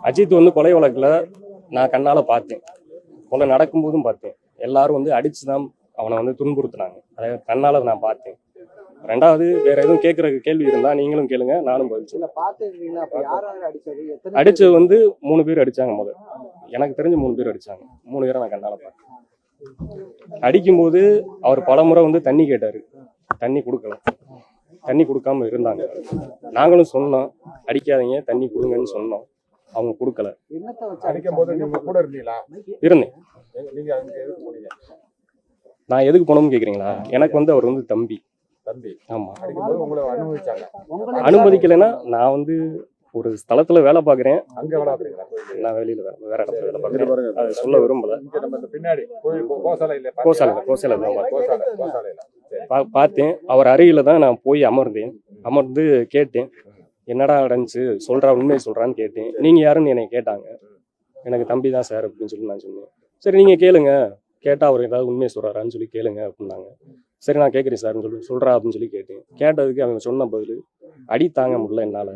அஜித் வந்து கொலை வழக்கில் நான் கண்ணால் பார்த்தேன், கொலை நடக்கும்போதும் பார்த்தேன். எல்லாரும் வந்து அடிச்சு தான் அவனை வந்து துன்புறுத்தினாங்க. அதை கண்ணால் நான் பார்த்தேன். ரெண்டாவது வேற எதுவும் கேட்குற கேள்வி இருந்தா நீங்களும் கேளுங்க, நானும் பதில் அடிச்சது வந்து 3 பேர் அடிச்சாங்க. முதல் எனக்கு தெரிஞ்ச 3 பேர் அடிச்சாங்க. 3 பேரை நான் கண்ணால் பார்த்தேன். அடிக்கும்போது அவர் பலமுறை வந்து தண்ணி கேட்டாரு, தண்ணி கொடுக்கல, தண்ணி கொடுக்காம இருந்தாங்க. நாங்களும் சொன்னோம் அடிக்காதீங்க தண்ணி கொடுங்கன்னு சொன்னோம், அவங்க கொடுக்கல. இருந்தேன். நான் எதுக்கு போனோம்னு கேக்குறீங்களா? எனக்கு வந்து அவர் வந்து தம்பி. ஆமா, அனுமதிக்கலைன்னா நான் வந்து ஒரு ஸ்தலத்துல வேலை பாக்குறேன். நான் வெளியில வேற இடத்துல வேலை பாக்குறேன். அதை சொல்ல விரும்பல. கோசாலையில பார்த்தேன். அவர் அருகில தான் நான் போய் அமர்ந்தேன். அமர்ந்து கேட்டேன், என்னடா நடந்துச்சு சொல்றா, உண்மையை சொல்றான்னு கேட்டேன். நீங்க யாருன்னு என்னை கேட்டாங்க. எனக்கு தம்பி தான் சார் அப்படின்னு சொல்லி நான் சொன்னேன். சரி நீங்க கேளுங்க, கேட்டா அவர் ஏதாவது உண்மையை சொல்றாரான்னு சொல்லி கேளுங்க அப்படின்னாங்க. சரி நான் கேட்குறேன் சார்ன்னு சொல்லி சொல்றா அப்படின்னு சொல்லி கேட்டேன். கேட்டதுக்கு அவங்க சொன்ன பதில், அடி தாங்க முடியல என்னால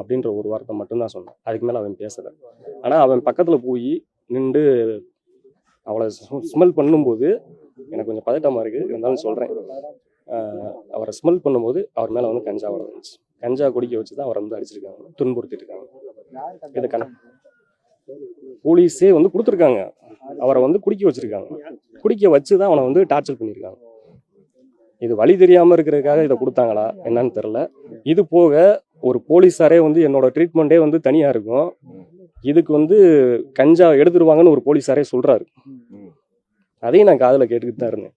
அப்படின்ற ஒரு வார்த்தை மட்டும்தான் சொன்னான். அதுக்கு மேல அவன் பேசல. ஆனா அவன் பக்கத்துல போய் நின்று அவளை ஸ்மெல் பண்ணும்போது எனக்கு கொஞ்சம் பதட்டமா இருக்கு, இருந்தாலும் சொல்றேன். அவரை ஸ்மெல் பண்ணும்போது அவர் மேல வந்து கஞ்சா வந்துச்சு. கஞ்சா குடிக்க வச்சுதான் அவரை வந்து அடிச்சிருக்காங்க, துன்புறுத்திட்டு இருக்காங்க. இதுக்கான போலீஸே வந்து கொடுத்துருக்காங்க, அவரை வந்து குடிக்க வச்சிருக்காங்க. குடிக்க வச்சுதான் அவனை வந்து டார்ச்சர் பண்ணியிருக்காங்க. இது வழி தெரியாம இருக்கிறதுக்காக இதை கொடுத்தாங்களா என்னன்னு தெரியல. இது போக ஒரு போலீஸாரே வந்து என்னோட ட்ரீட்மெண்ட்டே வந்து தனியா இருக்கும், இதுக்கு வந்து கஞ்சா எடுத்துருவாங்கன்னு ஒரு போலீஸாரே சொல்றாரு. அதையும் நான் காதுல கேட்டுக்கிட்டு தான் இருந்தேன்.